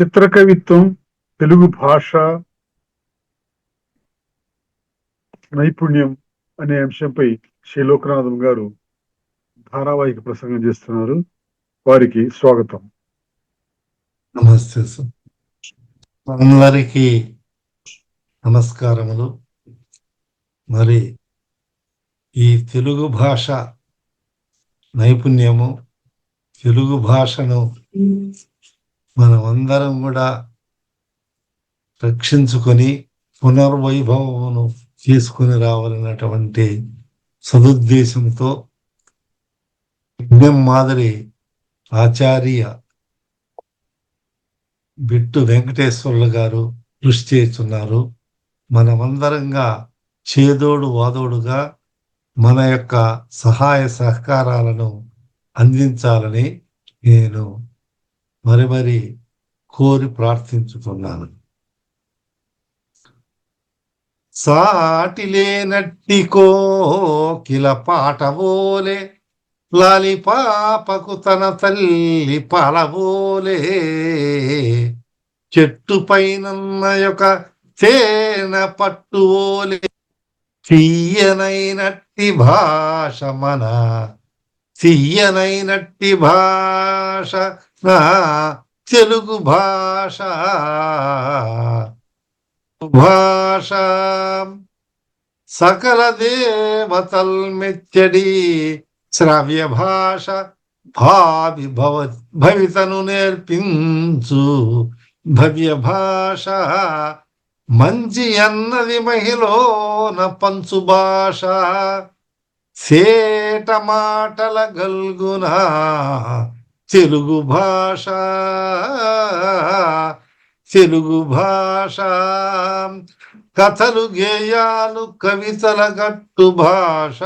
చిత్రకవిత్వం, తెలుగు భాష నైపుణ్యం అనే అంశంపై శ్రీ లోకనాథం గారు ధారావాహిక ప్రసంగం చేస్తున్నారు. వారికి స్వాగతం. నమస్తే సార్. అందరికీ నమస్కారములు. మరి ఈ తెలుగు భాష నైపుణ్యము, తెలుగు భాషను మనమందరం కూడా రక్షించుకొని పునర్వైభవమును తీసుకుని రావాలన్నటువంటి సదుద్దేశంతో మాదిరి ఆచార్య బిట్టు వెంకటేశ్వర్లు గారు కృషి చేస్తున్నారు. మనమందరంగా చేదోడు వాదోడుగా మన యొక్క సహాయ సహకారాలను అందించాలని నేను మరి కోరి ప్రార్థించుతున్నాను. సాటిలేనట్టి కోకిల పాటవోలే, లాలి పాపకు తన తల్లి పాలవోలే, చెట్టు పైనన్న యొక్క తేన పట్టువోలే, తీయనైనట్టి భాష మన తీయనైనట్టి భాష నా తెలుగు భాష భాష సకల దేవతల్ మెచ్చడి శ్రావ్య భాష భవితను నేర్పించు భవ్య భాష మంచి అన్నది మహిళన పంచు భాష సేట మాటల గల్గున తెలుగు భాష తెలుగు భాష కథలు గేయాలు కవితల గట్టు భాష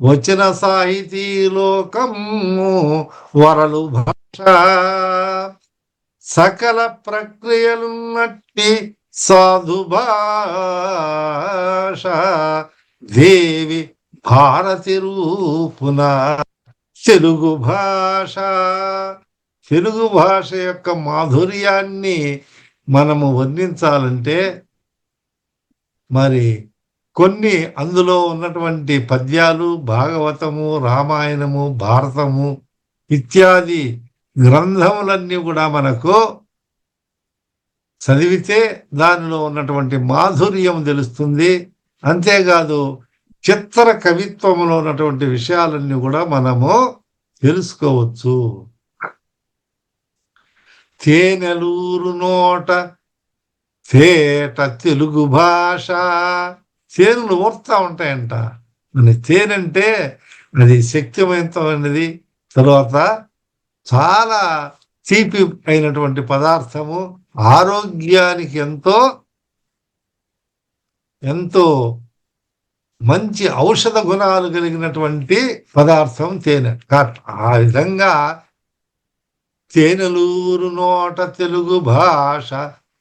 వచన సాహితీ లోకము వరలు భాష సకల ప్రక్రియలున్నట్టి సాధు భాష దేవి భారతి రూపున తెలుగు భాష. తెలుగు భాష యొక్క మాధుర్యాన్ని మనము వర్ణించాలంటే మరి కొన్ని అందులో ఉన్నటువంటి పద్యాలు భాగవతము, రామాయణము, భారతము ఇత్యాది గ్రంథములన్నీ కూడా మనకు చదివితే దానిలో ఉన్నటువంటి మాధుర్యం తెలుస్తుంది. అంతేకాదు చిత్ర కవిత్వంలో ఉన్నటువంటి విషయాలన్నీ కూడా మనము తెలుసుకోవచ్చు. తేనెలూరు నోట తేట తెలుగు భాష, తేనెలు ఊరుతా ఉంటాయంట. మన తేనంటే అది శక్తివంతమైనది, తర్వాత చాలా తీపి అయినటువంటి పదార్థము, ఆరోగ్యానికి ఎంతో ఎంతో మంచి ఔషధ గుణాలు కలిగినటువంటి పదార్థం తేనె. ఆ విధంగా తేనెలూరు నోట తెలుగు భాష,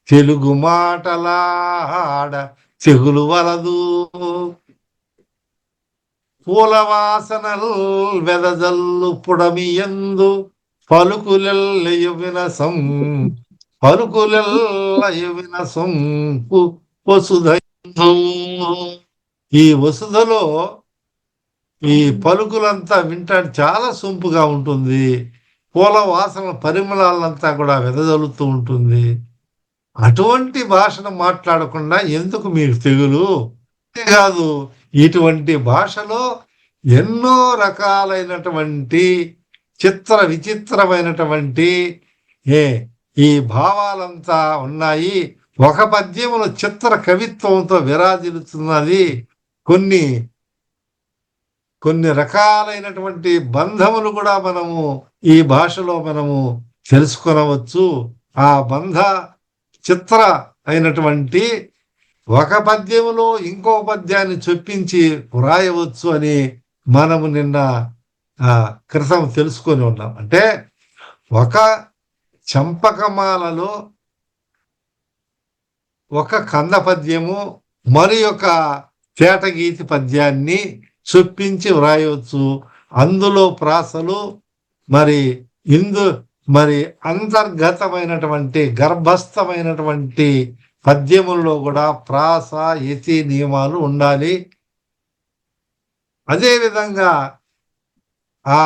తెలుగు మాటలాడ తెగులు వలదు, పూల వాసనల్ వెదజల్లు పుడమియందు పలుకులెల్లయు వినసం పలుకులెల్లయు వసుధ. ఈ వసుధలో ఈ పలుకులంతా వింటాడు చాలా సొంపుగా ఉంటుంది. పూల వాసన పరిమళాలంతా కూడా వెదజల్లుతూ ఉంటుంది. అటువంటి భాషను మాట్లాడకుండా ఎందుకు మీకు తెగులు? అంతేకాదు ఇటువంటి భాషలో ఎన్నో రకాలైనటువంటి చిత్ర విచిత్రమైనటువంటి ఈ భావాలంతా ఉన్నాయి. ఒక పద్యములో చిత్ర కవిత్వంతో విరాజిల్లుతున్నది. కొన్ని రకాలైనటువంటి బంధములు కూడా మనము ఈ భాషలో మనము తెలుసుకొనవచ్చు. ఆ బంధ చిత్ర అయినటువంటి ఒక పద్యములో ఇంకో పద్యాన్ని చొప్పించి వ్రాయవచ్చు అని మనము నిన్న క్రితం తెలుసుకొని ఉన్నాం. అంటే ఒక చంపకమాలలో ఒక కంద పద్యము మరి ఒక తేటగీతి పద్యాన్ని చొప్పించి వ్రాయవచ్చు. అందులో ప్రాసలు మరి మరి అంతర్గతమైనటువంటి గర్భస్థమైనటువంటి పద్యముల్లో కూడా ప్రాస యతి నియమాలు ఉండాలి. అదేవిధంగా ఆ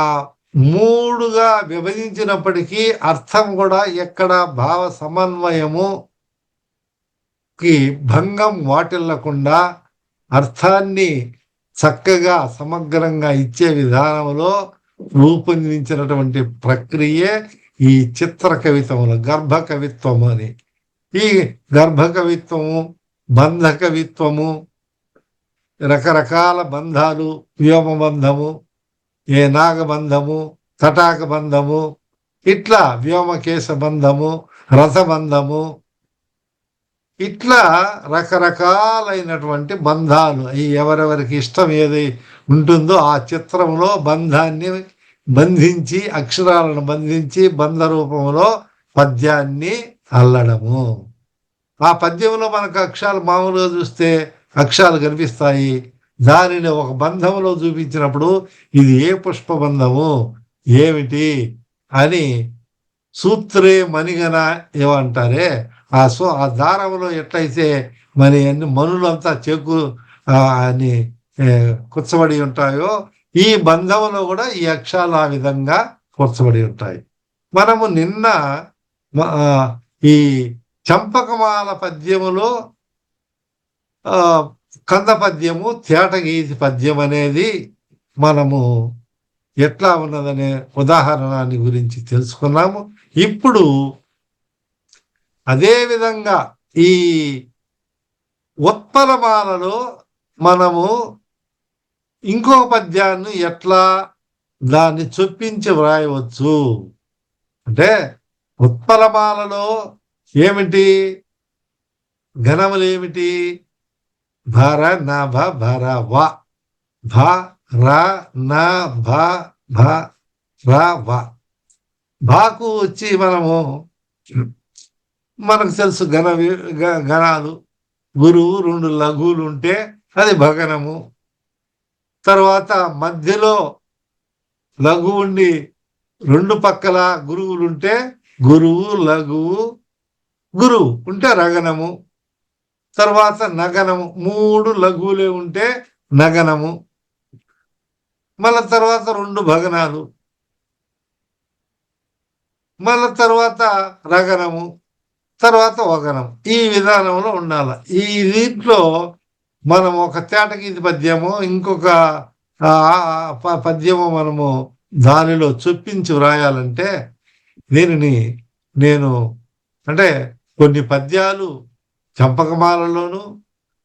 మూడుగా విభజించినప్పటికీ అర్థం కూడా ఎక్కడ భావ సమన్వయముకి భంగం వాటిల్లకుండా అర్థాన్ని చక్కగా సమగ్రంగా ఇచ్చే విధానంలో రూపొందించినటువంటి ప్రక్రియే ఈ చిత్ర కవిత్వములు, గర్భ కవిత్వము అని. ఈ గర్భ కవిత్వము, బంధ కవిత్వము, రకరకాల బంధాలు, వ్యోమ బంధము, ఏ నాగబంధము, తటాక బంధము, ఇట్లా వ్యోమకేశ బంధము, రథబంధము, ఇట్లా రకరకాలైనటువంటి బంధాలు ఈ ఎవరెవరికి ఇష్టం ఏది ఉంటుందో ఆ చిత్రంలో బంధాన్ని బంధించి, అక్షరాలను బంధించి బంధ రూపంలో పద్యాన్ని అల్లడము. ఆ పద్యంలో మనకు అక్షరాలు మామూలుగా చూస్తే అక్షరాలు కనిపిస్తాయి. దానిని ఒక బంధంలో చూపించినప్పుడు ఇది ఏ పుష్పబంధము ఏమిటి అని సూత్రే మణిగన ఏమంటారే ఆ దారంలో ఎట్లయితే మరి అన్ని మనులంతా అని కూర్చబడి ఉంటాయో ఈ బంధంలో కూడా ఈ అక్షరాలు ఆ విధంగా కూర్చబడి ఉంటాయి. మనము నిన్న ఈ చంపకమాల పద్యములో కంద పద్యము, తేటగీతి పద్యం అనేది మనము ఎట్లా ఉన్నదనే ఉదాహరణని గురించి తెలుసుకున్నాము. ఇప్పుడు అదేవిధంగా ఈ ఉత్పలమాలలో మనము ఇంకో పద్యాన్ని ఎట్లా దాన్ని చొప్పించి వ్రాయవచ్చు అంటే ఉత్పలమాలలో ఏమిటి ఘనములు ఏమిటి? భర నా భ భర వ భ ర నా భ భ ర వ. భాకు వచ్చి మనకు తెలుసు గణాలు. గురువు రెండు లఘువులు ఉంటే అది భగనము. తర్వాత మధ్యలో లఘు ఉండి రెండు పక్కల గురువులుంటే గురువు లఘువు, గురువు ఉంటే రగనము. తర్వాత నగనము, మూడు లఘువులే ఉంటే నగనము. మళ్ళా తర్వాత రెండు భగనాలు, మళ్ళా తర్వాత రగనము, తర్వాత వగనం. ఈ విధానంలో ఉండాలి. ఈ దీంట్లో మనం ఒక తేటగీతి పద్యము, ఇంకొక పద్యము మనము దానిలో చొప్పించి వ్రాయాలంటే దీనిని నేను అంటే కొన్ని పద్యాలు చంపకమాలలోను,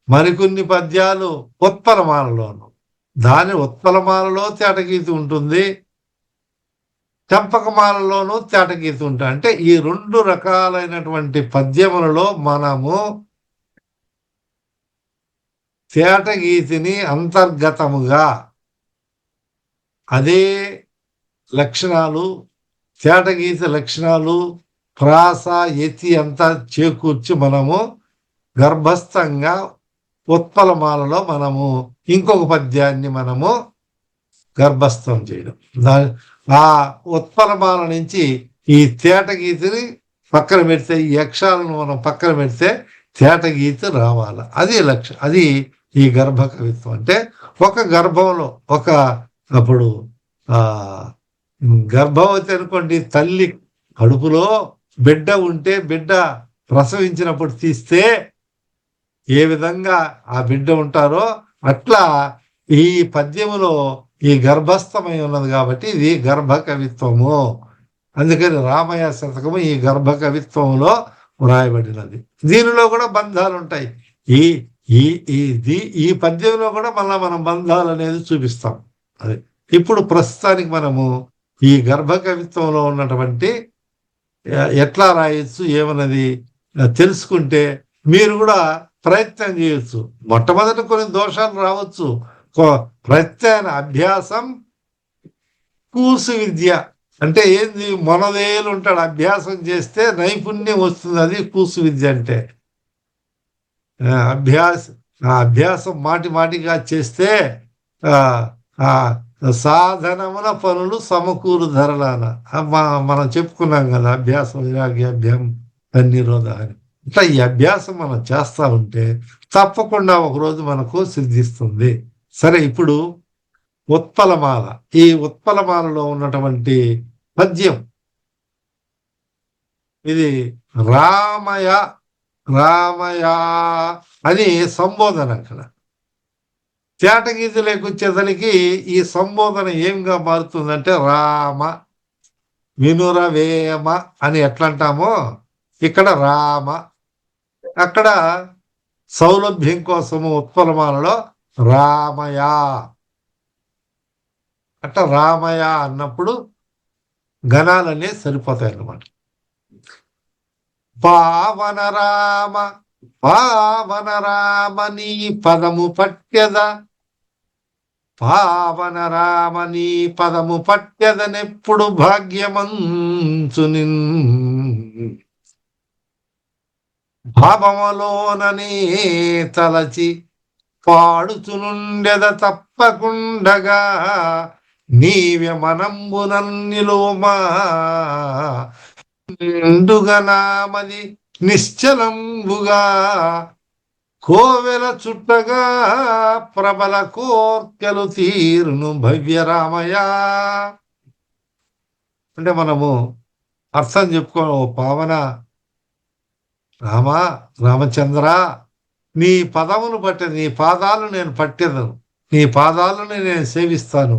మరికొన్ని పద్యాలు ఉత్పలమాలలోను. దాని ఉత్పలమాలలో తేటగీతి ఉంటుంది, చంపకమాలలోనూ తేటగీతి ఉంటుంది. అంటే ఈ రెండు రకాలైనటువంటి పద్యములలో మనము తేటగీతిని అంతర్గతముగా అదే లక్షణాలు, తేటగీతి లక్షణాలు, ప్రాస యతి అంతా చేకూర్చి మనము గర్భస్థంగా ఉత్పలమాలలో మనము ఇంకొక పద్యాన్ని మనము గర్భస్థం చేయడం. ఆ ఉత్పలమాల నుంచి ఈ తేటగీతిని పక్కన పెడితే, ఈ అక్షరాలను మనం పక్కన పెడితే తేటగీతి రావాలి. అది లక్ష్యం. అది ఈ గర్భ కవిత్వం. అంటే ఒక గర్భంలో అప్పుడు గర్భవతి అనుకోండి, తల్లి కడుపులో బిడ్డ ఉంటే బిడ్డ ప్రసవించినప్పుడు తీస్తే ఏ విధంగా ఆ బిడ్డ ఉంటారో అట్లా ఈ పద్యములో ఈ గర్భస్థమై ఉన్నది కాబట్టి ఇది గర్భ కవిత్వము. అందుకని రామయ్య శతకము ఈ గర్భ కవిత్వంలో వ్రాయబడినది. దీనిలో కూడా బంధాలు ఉంటాయి. ఈ పద్యంలో కూడా మళ్ళా మనం బంధాలు అనేది చూపిస్తాం. అది ఇప్పుడు ప్రస్తుతానికి మనము ఈ గర్భ కవిత్వంలో ఉన్నటువంటి ఎట్లా రాయొచ్చు ఏమన్నది తెలుసుకుంటే మీరు కూడా ప్రయత్నం చేయొచ్చు. మొట్టమొదటి కొన్ని దోషాలు రావచ్చు. ప్రత్యాన అభ్యాసం కూసు విద్య అంటే ఏంది? మొనదేలు ఉంటాడు, అభ్యాసం చేస్తే నైపుణ్యం వస్తుంది. అది కూసు విద్య అంటే. అభ్యాసం మాటిగా చేస్తే సాధనమున పనులు సమకూరు ధరలాన. మనం చెప్పుకున్నాం కదా, అభ్యాసం వైరాగ్యాభ్యాం నిరోధ అని. ఇట్లా ఈ అభ్యాసం మనం చేస్తా ఉంటే తప్పకుండా ఒకరోజు మనకు సిద్ధిస్తుంది. సరే, ఇప్పుడు ఉత్పలమాల. ఈ ఉత్పలమాలలో ఉన్నటువంటి పద్యం ఇది రామయ రామయ అని సంబోధన. అక్కడ తేటగీతులకు వచ్చేసరికి ఈ సంబోధన ఏంగా మారుతుందంటే రామ వినురవేమ అని ఎట్లా అంటామో ఇక్కడ రామ. అక్కడ సౌలభ్యం కోసము ఉత్పలమాలలో రామయ. అట్లా రామయ అన్నప్పుడు గణాలనే సరిపోతాయి అన్నమాట. పావన రామ పావన రామ నీ పదము పట్యద, పావన రామ నీ పదము పట్యదనెప్పుడు భాగ్యమంచు నిన్ భావములోననే తలచి పాడుచునుండెద తప్పకుండగా నీవె మనంబునన్ నిలువమా నిండుగా నామది నిశ్చలంబుగా కోవెల చుట్టగా ప్రబల కోర్కెలు తీరును భవ్యరామయ. అంటే మనము అర్థం చెప్పుకో, పావన రామ రామచంద్ర నీ పదమును బట్టి నీ పాదాలు నేను పట్టేదను, నీ పాదాలను నేను సేవిస్తాను,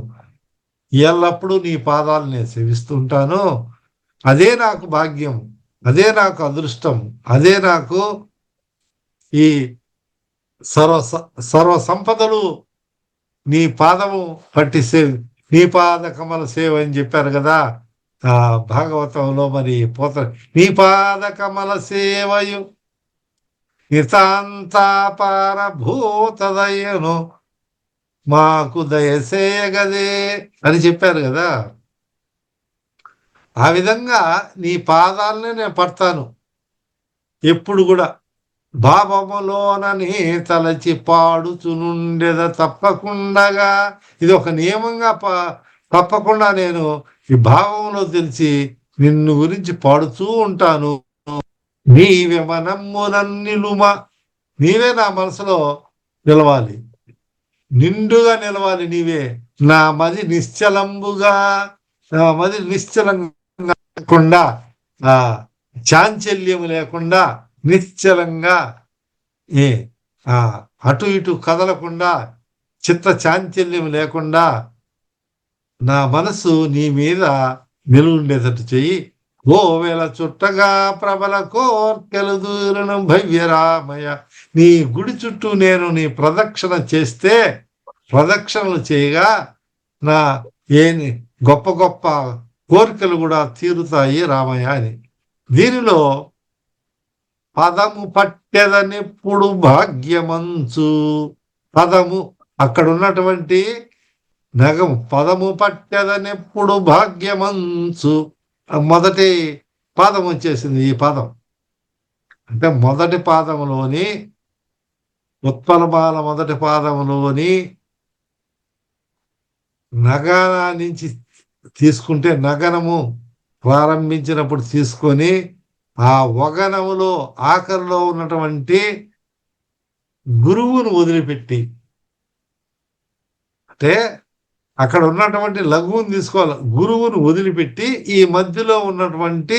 ఎల్లప్పుడూ నీ పాదాలు నేను సేవిస్తుంటాను. అదే నాకు భాగ్యం, అదే నాకు అదృష్టం, అదే నాకు ఈ సర్వ సంపదలు నీ పాదము పట్టి నీ పాద కమల సేవ అని చెప్పారు కదా భాగవతంలో. మరి నీ పాద కమల సేవయు నితాంతాపార భూతదయ్యను మాకు దయసేయగదే అని చెప్పారు కదా. ఆ విధంగా నీ పాదాలనే నేను పడతాను ఎప్పుడు కూడా. భావములోనని తలచి పాడుచునుండెద తప్పకుండగా. ఇది ఒక నియమంగా తప్పకుండా నేను ఈ భావంలో తెలిసి నిన్ను గురించి పాడుతూ ఉంటాను. నీవే మనమ్మునన్నిలుమ, నీవే నా మనసులో నిలవాలి, నిండుగా నిలవాలి. నీవే నా మది నిశ్చలంబుగా, నా మది నిశ్చలంగా లేకుండా, చాంచల్యము లేకుండా నిశ్చలంగా, అటు ఇటు కదలకుండా, చిత్త చాంచల్యం లేకుండా నా మనసు నీ మీద నిలువుండేటట్టు చెయ్యి. గోవెల చుట్టగా ప్రబల కోర్కెలు దూరను భవ్యరామయ. నీ గుడి చుట్టూ నేను నీ ప్రదక్షిణ చేస్తే, ప్రదక్షిణలు చేయగా నా గొప్ప గొప్ప కోరికలు కూడా తీరుతాయి రామయ్య అని. దీనిలో పదము పట్టెదనెప్పుడు భాగ్యమంచు, పదము అక్కడ ఉన్నటువంటి నగము, పదము పట్టెదనెప్పుడు భాగ్యమంచు. మొదటి పాదం వచ్చేసింది. ఈ పదం అంటే మొదటి పాదములోని ఉత్పలమాల మొదటి పాదములోని నగనా నుంచి తీసుకుంటే, నగనము ప్రారంభించినప్పుడు తీసుకొని ఆ వగనములో ఆఖరిలో ఉన్నటువంటి గురువును వదిలిపెట్టి, అంటే అక్కడ ఉన్నటువంటి లఘువును తీసుకోవాలి, గురువును వదిలిపెట్టి ఈ మధ్యలో ఉన్నటువంటి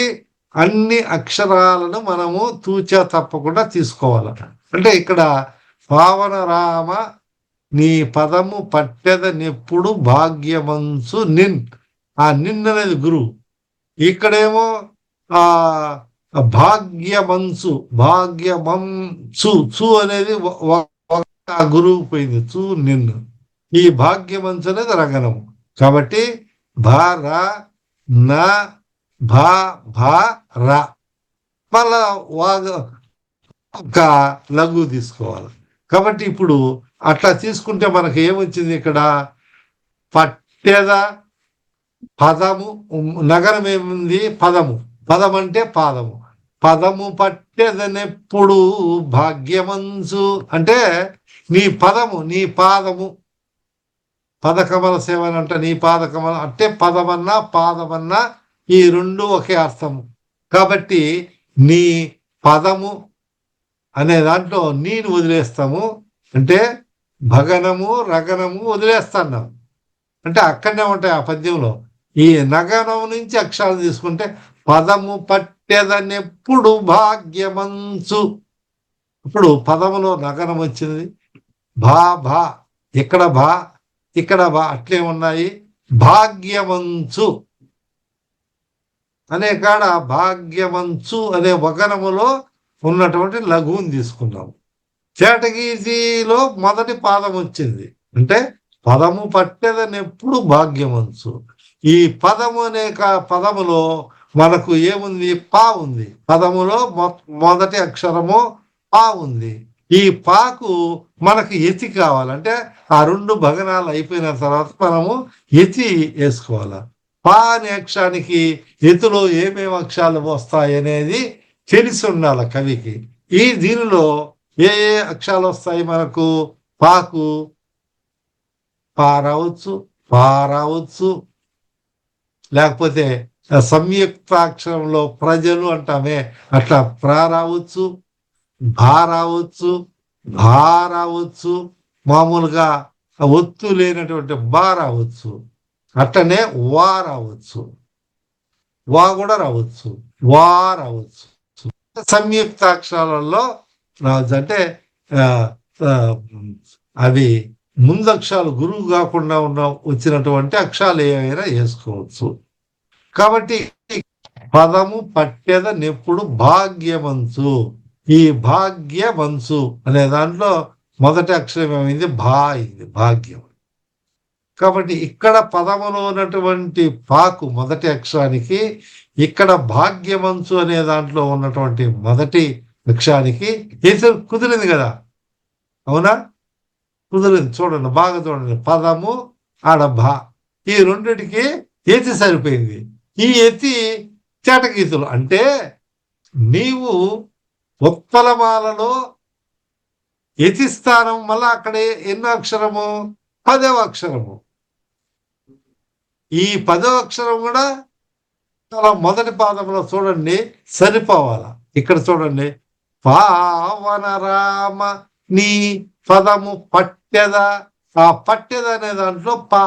అన్ని అక్షరాలను మనము తూచా తప్పకుండా తీసుకోవాలి. అంటే ఇక్కడ పావన రామ నీ పదము పట్టెదనెప్పుడు భాగ్యమంచు నిన్, ఆ నిన్ అనేది గురువు. ఇక్కడేమో భాగ్యమంచు, భాగ్యమంచు, చు అనేది ఆ గురువు పోయింది, చు నిన్ను. ఈ భాగ్యమంచు అనేది రగనము. కాబట్టి భార నా భా భా రా, మళ్ళా ఒక లఘు తీసుకోవాలి. కాబట్టి ఇప్పుడు అట్లా తీసుకుంటే మనకు ఏమొచ్చింది ఇక్కడ? పట్టెద పదము, నగరం ఏముంది? పదము. పదం అంటే పాదము. పదము పట్టెదనెప్పుడు భాగ్యమంచు అంటే నీ పదము, నీ పాదము పదకమల సేవన అంట నీ పాదకమల అంటే పదమన్నా పాదమన్నా ఈ రెండు ఒకే అర్థము. కాబట్టి నీ పదము అనే దాంట్లో నీను వదిలేస్తాము, అంటే భగనము రగనము వదిలేస్తున్నాం. అంటే అక్కడనే ఉంటాయి ఆ పద్యంలో. ఈ నగనం నుంచి అక్షరాలు తీసుకుంటే పదము పట్టెదనెప్పుడు భాగ్యమంచు. ఇప్పుడు పదములో నగనం వచ్చింది, భా భా, ఇక్కడ భా ఇక్కడ భా అట్లే ఉన్నాయి. భాగ్యమంచు అనే కాడ భాగ్యమంచు అనే వగనములో ఉన్నటువంటి లఘువుని తీసుకున్నాము. చేటగీతిలో మొదటి పాదం వచ్చింది, అంటే పదము పట్టెదనెప్పుడు భాగ్యమంచు. ఈ పదము అనే పదములో మనకు ఏముంది? పా ఉంది. పదములో మొదటి అక్షరము పా ఉంది. ఈ పాకు మనకు ఎతి కావాలంటే ఆ రెండు భగనాలు అయిపోయిన తర్వాత మనము ఎతి వేసుకోవాలి. పా అనే అక్షరానికి ఎతులో ఏమేమి అక్షరాలు వస్తాయి అనేది తెలిసి ఉండాలి కవికి. దీనిలో ఏ ఏ అక్షరాలు వస్తాయి మనకు? పాకు పా రావచ్చు, పా రావచ్చు, లేకపోతే సంయుక్తాక్షరంలో ప్రజలు అంటామే అట్లా ప్రా రావచ్చు, భా రావచ్చు, భా రావచ్చు, మామూలుగా ఒత్తు లేనటువంటి బా రావచ్చు, అట్లనే వా రావచ్చు, వా కూడా రావచ్చు, వా రావచ్చు. సంయుక్తాక్షరాలలో రావచ్చు అంటే అవి ముందక్షరాలు గురువు కాకుండా వచ్చినటువంటి అక్షరాలు ఏవైనా వేసుకోవచ్చు. కాబట్టి పదము పట్టెదనెప్పుడు భాగ్యమంచు. ఈ భాగ్యమంచు అనే దాంట్లో మొదటి అక్షరం ఏమైంది? భా అయింది, భాగ్యం. కాబట్టి ఇక్కడ పదములో ఉన్నటువంటి పాకు మొదటి అక్షరానికి, ఇక్కడ భాగ్యమంచు అనే దాంట్లో ఉన్నటువంటి మొదటి అక్షరానికి కుదిరింది కదా, అవునా? కుదిరింది. చూడండి, బాగా చూడండి. పదము ఆడ భా, ఈ రెండిటికి ఎతి సరిపోయింది. ఈ ఎతి చేటగీతులు అంటే నీవు ఉత్పలమాలలో యతి స్థానం మళ్ళా అక్కడ ఎన్నో అక్షరము? 10వ అక్షరము. ఈ 10వ అక్షరం కూడా మొదటి పాదంలో చూడండి సరిపోవాల. ఇక్కడ చూడండి, పావన రామ నీ పదము పట్టెద. ఆ పట్టెద అనే దాంట్లో పా,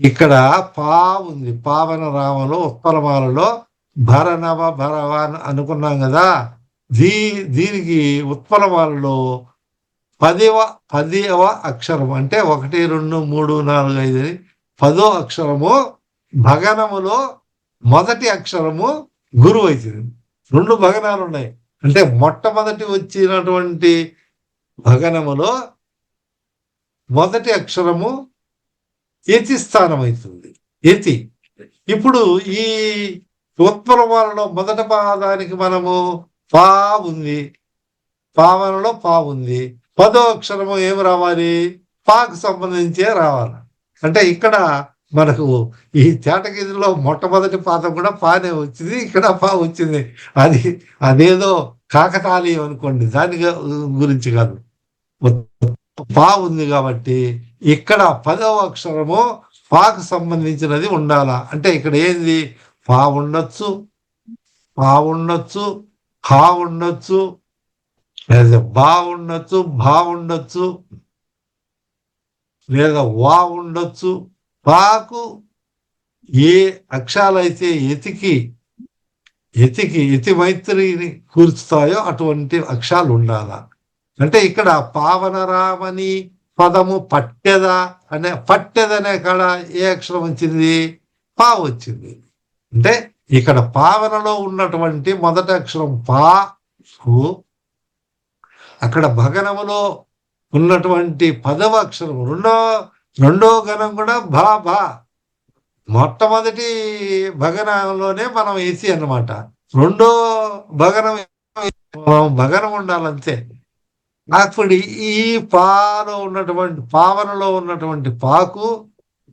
ఇక్కడ పా ఉంది. పావన రామలో ఉత్పలమాలలో భరనవ భరవాన్ అనుకున్నాం కదా. దీనికి ఉత్పలమాలలో 10వ అక్షరం అంటే 1 2 3 4 5 అని 10వ అక్షరము భగనములో మొదటి అక్షరము గురువు అవుతుంది. 2 భగనాలు ఉన్నాయి. అంటే మొట్టమొదటి వచ్చినటువంటి భగనములో మొదటి అక్షరము యతి స్థానం అవుతుంది, యతి. ఇప్పుడు ఈ ఉత్పలమాలలో మొదటి పాదానికి మనము పా ఉంది, పావనలో పా ఉంది. 10వ అక్షరము ఏమి రావాలి? పాకు సంబంధించే రావాలి. అంటే ఇక్కడ మనకు ఈ చేటగీతిలో మొట్టమొదటి పాదం కూడా పానే వచ్చింది, ఇక్కడ పా వచ్చింది. అదేదో కాకతాళీయం అనుకోండి, దాని గురించి కాదు. పా ఉంది కాబట్టి ఇక్కడ 10వ అక్షరము పాకు సంబంధించినది ఉండాలా. అంటే ఇక్కడ ఏంది? పా ఉండొచ్చు, పా ఉండొచ్చు, హా ఉండొచ్చు, లేదా బా ఉండొచ్చు, భా ఉండొచ్చు, లేదా వా ఉండొచ్చు. పాకు ఏ అక్షరాలైతే యతి మైత్రిని కూర్చుతాయో అటువంటి అక్షరాలు ఉండాలా. అంటే ఇక్కడ పావనరామని పదము పట్టెద అనే పట్టెదనే కాడ ఏ అక్షరం వచ్చింది? పా వచ్చింది. అంటే ఇక్కడ పావనలో ఉన్నటువంటి మొదటి అక్షరం పాకు, అక్కడ భగనములో ఉన్నటువంటి 10వ అక్షరం రెండో గణం కూడా భా భా. మొట్టమొదటి భగనంలోనే మనం ఏసి అన్నమాట. రెండో భగనం భగనం ఉండాలంతే. అప్పుడు ఈ పావనలో ఉన్నటువంటి పాకు,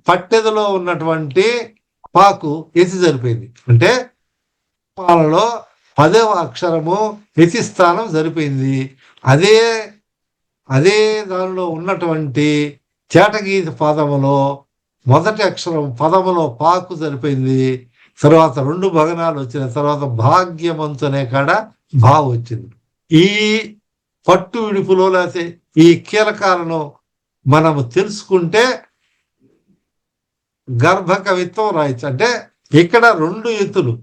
పట్టెదలో ఉన్నటువంటి పాకు యతి సరిపోయింది. అంటే పాలలో 10వ అక్షరము యతి స్థానం సరిపోయింది. అదే దానిలో ఉన్నటువంటి చేటగీతి పదములో మొదటి అక్షరం పదములో పాకు సరిపోయింది. తర్వాత 2 భగనాలు వచ్చిన తర్వాత భాగ్యమంతు అనే కాడ భా వచ్చింది. ఈ పట్టు విడుపులో లేకపోతే ఈ కీలకాలను మనము తెలుసుకుంటే గర్భ కవిత్వం రాయొచ్చు. అంటే ఇక్కడ 2 ఎత్తులు.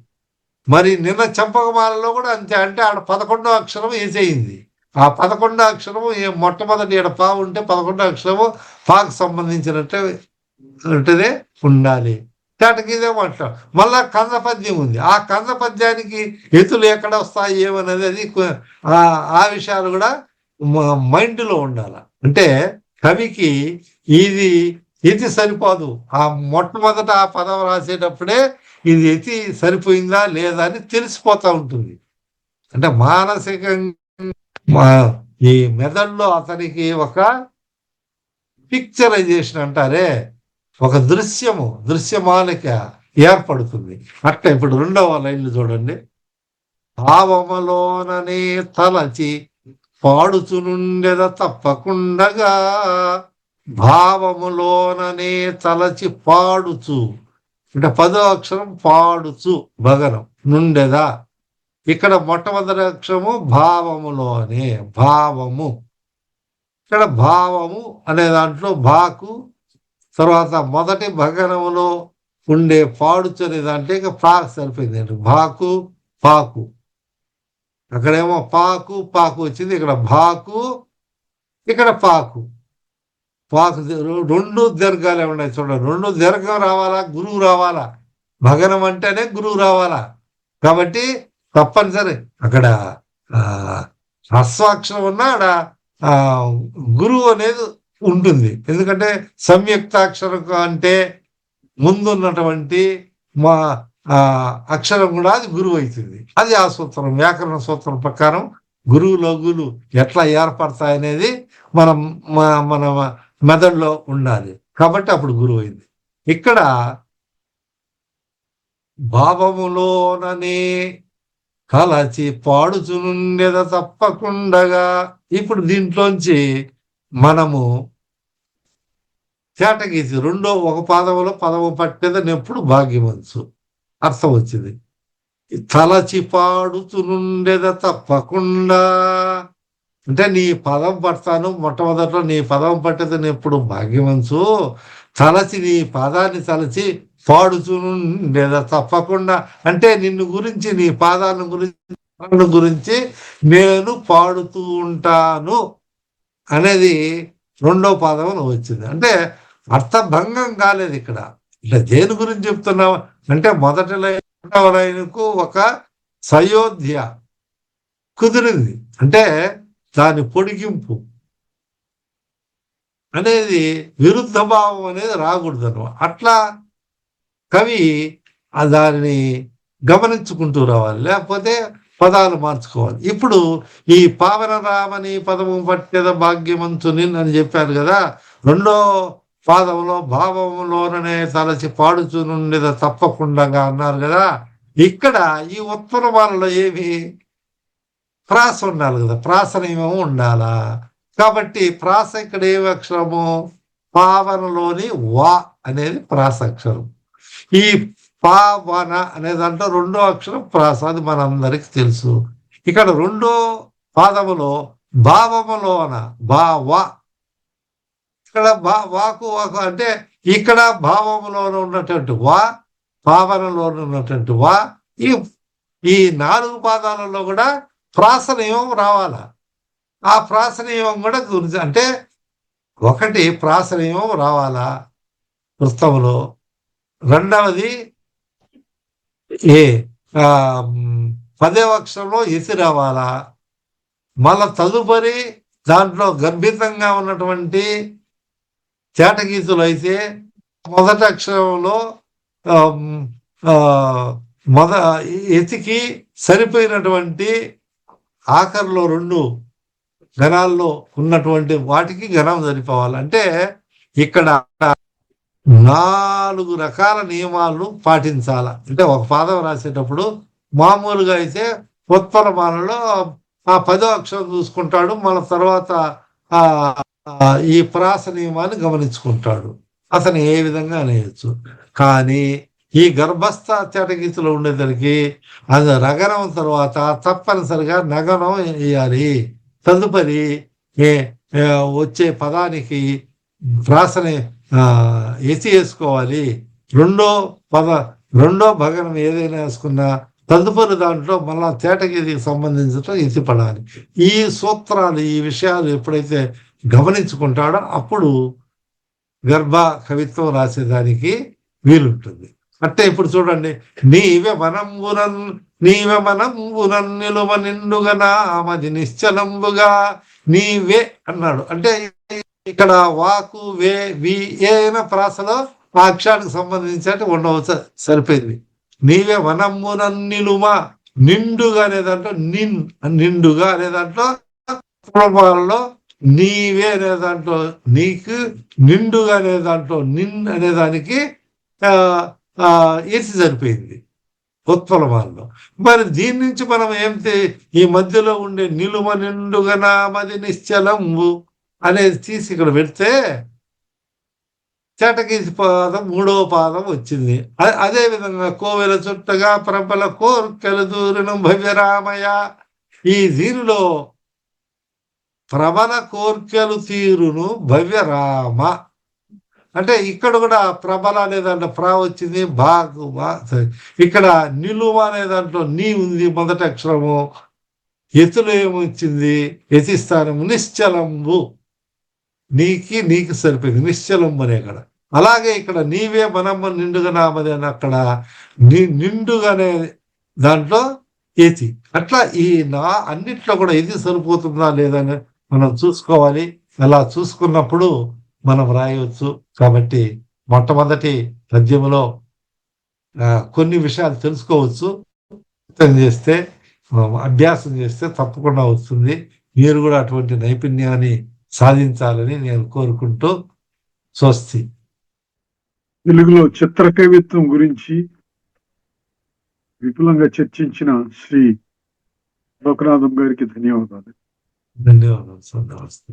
మరి నిన్న చంపకమాలలో కూడా అంతే. అంటే ఆడ 11వ అక్షరం వేసేయింది. ఆ 11వ అక్షరము మొట్టమొదటి ఈడ పా ఉంటే 11వ అక్షరము పాకు సంబంధించినట్టే ఉండాలి. ఇదే మాట్లాడు. మళ్ళా కంద పద్యం ఉంది. ఆ కంద పద్యానికి ఎత్తులు ఎక్కడ వస్తాయి ఏమనేది అది ఆ విషయాలు కూడా మైండ్లో ఉండాలి. అంటే కవికి ఇది సరిపోదు. ఆ మొట్టమొదట ఆ పదం రాసేటప్పుడే ఇది ఎతి సరిపోయిందా లేదా అని తెలిసిపోతా ఉంటుంది. అంటే మానసికంగా ఈ మెదడులో అతనికి ఒక పిక్చరైజేషన్ అంటారే, ఒక దృశ్యమాలిక ఏర్పడుతుంది. అట్లా ఇప్పుడు 2వ లైన్లు చూడండి. భావములోననే తలచి పాడుచునుండెద తప్పకుండగా, భావములోననే తలచి పాడుచు అంటే 10వ అక్షరం పాడుచు భగనం నుండెదా. ఇక్కడ మొట్టమొదటి అక్షరము భావములోనే భావము. ఇక్కడ భావము అనే దాంట్లో భాకు తర్వాత మొదటి భగనములో ఉండే పాడుచు అనే దాంట్లో ఇక పాకు సరిపోయింది. భాకు పాకు. అక్కడేమో పాకు వచ్చింది. ఇక్కడ భాకు, ఇక్కడ పాకు. 2 దీర్ఘాలే ఉన్నాయి చూడండి. 2 దీర్ఘం రావాలా, గురువు రావాలా. భగనం అంటేనే గురువు రావాలా. కాబట్టి తప్పనిసరి అక్కడ హ్రస్వాక్షరం ఉన్నా ఆడ గురువు అనేది ఉంటుంది. ఎందుకంటే సంయుక్తాక్షరం అంటే ముందున్నటువంటి మా అక్షరం కూడా అది గురువు అవుతుంది. అది ఆ సూత్రం, వ్యాకరణ సూత్రం ప్రకారం గురువు లఘువులు ఎట్లా ఏర్పడతాయనేది మన మెదడులో ఉండాలి. కాబట్టి అప్పుడు గురువు అయింది. ఇక్కడ భావములోననే కలచి పాడుచునుండెద తప్పకుండగా. ఇప్పుడు దీంట్లోంచి మనము చేటగీసి ఒక పాదములో పదము పట్టేదని ఎప్పుడు భాగ్యమంచు అర్థం వచ్చింది. తలచి పాడుచునుండెద తప్పకుండా అంటే నీ పదం పడతాను, మొట్టమొదట్లో నీ పదం పట్టేదని ఎప్పుడు భాగ్యమంచు. నీ పాదాన్ని తలచి పాడుచునుండెద తప్పకుండా అంటే నిన్ను గురించి, నీ పాదాలను గురించి నేను పాడుతూ ఉంటాను అనేది 2వ పాదములో వచ్చింది. అంటే అర్థభంగం కాలేదు ఇక్కడ. ఇట్లా దేని గురించి చెప్తున్నావు అంటే మొదటి లైన్కు ఒక సయోధ్య కుదిరింది. అంటే దాని పొడిగింపు అనేది విరుద్ధ భావం అనేది రాకూడదు అన్నమాట. అట్లా కవి దానిని గమనించుకుంటూ రావాలి, లేకపోతే పదాలు మార్చుకోవాలి. ఇప్పుడు ఈ పావన రామని పదము పట్టేద భాగ్యమంతుని అని చెప్పారు కదా. 2వ పాదంలో భావములోననే తలచి పాడుచునుండేద తప్పకుండా అన్నారు కదా. ఇక్కడ ఈ ఉత్తరమాలలో ఏమి ప్రాస ఉండాలి కదా, ప్రాస నియమం ఉండాలా. కాబట్టి ప్రాస ఇక్కడ ఏమి అక్షరము, పావనలోని వా అనేది ప్రాస అక్షరం. ఈ పావన అనే దాంట్లో 2వ అక్షరం ప్రాస, అది మనందరికి తెలుసు. ఇక్కడ 2వ పాదములో భావములోన భావ, ఇక్కడ వాకు అంటే ఇక్కడ భావములోన ఉన్నటువంటి వా, పావనలో ఉన్నటువంటి వా. ఈ 4 పాదాలలో కూడా ప్రాస నియమం రావాలా. ఆ ప్రాస నియమం కూడా గురించి అంటే ఒకటి ప్రాస నియమం రావాలా వృత్తములో, 2వది 10వ అక్షరంలో ఎసి రావాలా. మళ్ళా తదుపరి దాంట్లో గర్భితంగా ఉన్నటువంటి చేటగీతులు అయితే మొదటి అక్షరంలో ఎతికి సరిపోయినటువంటి ఆఖరిలో 2 గణాల్లో ఉన్నటువంటి వాటికి గణం సరిపోవాలి. అంటే ఇక్కడ 4 రకాల నియమాలను పాటించాల. అంటే ఒక పాదం రాసేటప్పుడు మామూలుగా అయితే ఉత్పలమాలలో ఆ 10వ అక్షరం చూసుకుంటాడు, మన తర్వాత ఈ ప్రాస నియమాన్ని గమనించుకుంటాడు. అతను ఏ విధంగా అనేయచ్చు. కానీ ఈ గర్భస్థ చటగీతిలో ఉండేసరికి అది రగనం తర్వాత తప్పనిసరిగా నగనం వేయాలి. తదుపరి ఏ వచ్చే పదానికి ప్రాసని ఎత్తి వేసుకోవాలి. రెండో భగనం ఏదైనా వేసుకున్నా తదుపరి దాంట్లో మళ్ళా తేటగీతికి సంబంధించిన ఎత్తిపడాలి. ఈ సూత్రాలు, ఈ విషయాలు ఎప్పుడైతే గమనించుకుంటాడో అప్పుడు గర్భ కవిత్వం రాసేదానికి వీలుంటుంది. అంటే ఇప్పుడు చూడండి, నీవే మనంబునన్ నిలువ నిండుగా నామది నిశ్చలంబుగా నీవే అన్నాడు. అంటే ఇక్కడ వాకు వే వి ఏదైనా ప్రాసలో ఆ అక్షరానికి సంబంధించి ఉండవచ్చు, సరిపోయింది. నీవే వనమ్మునన్ నిలువ, నిండుగా అనే దాంట్లో నిండుగా అనే దాంట్లో పూర్వాలలో నీవే అనే దాంట్లో నీకు, నిండుగా అనే దాంట్లో అనే దానికి ఏసి సరిపోయింది ఉత్పలమాల్లో. మరి దీని నుంచి మనం ఈ మధ్యలో ఉండే నిలువ నిండుగా నామది నిశ్చలంబు అనేది తీసి ఇక్కడ పెడితే చేటగీసి పాదం 3వ పాదం వచ్చింది. అదే విధంగా కోవెల చుట్టగా ప్రబల కోర్కెలు దూరిన భవ్యరామయ్య, ఈ దీనిలో ప్రబల కోర్కెలు తీరును భవ్యరామ అంటే ఇక్కడ కూడా ప్రబల అనే దాంట్లో ప్రా వచ్చింది, బాగు ఇక్కడ నిలువ అనే దాంట్లో నీ ఉంది మొదటి అక్షరము, ఎత్తులో ఏమొచ్చింది యతి స్థానము నిశ్చలంబు, నీకు సరిపోయింది నిశ్చలంబు అనే ఇక్కడ. అలాగే ఇక్కడ నీవే మనమ్మ నిండుగా నామది అని అక్కడ నిండుగా అనే దాంట్లో ఏతి. అట్లా ఈ అన్నిట్లో కూడా ఇది సరిపోతుందా లేదని మనం చూసుకోవాలి. అలా చూసుకున్నప్పుడు మనం రాయవచ్చు. కాబట్టి మొట్టమొదటి పద్యములో కొన్ని విషయాలు తెలుసుకోవచ్చు. చేస్తే అభ్యాసం చేస్తే తప్పకుండా వస్తుంది. మీరు కూడా అటువంటి నైపుణ్యాన్ని సాధించాలని నేను కోరుకుంటూ స్వస్తి. తెలుగులో చిత్రకవిత్వం గురించి విపులంగా చర్చించిన శ్రీ లోకనాథం గారికి ధన్యవాదాలు. ధన్యవాదాలు సార్. నమస్తే.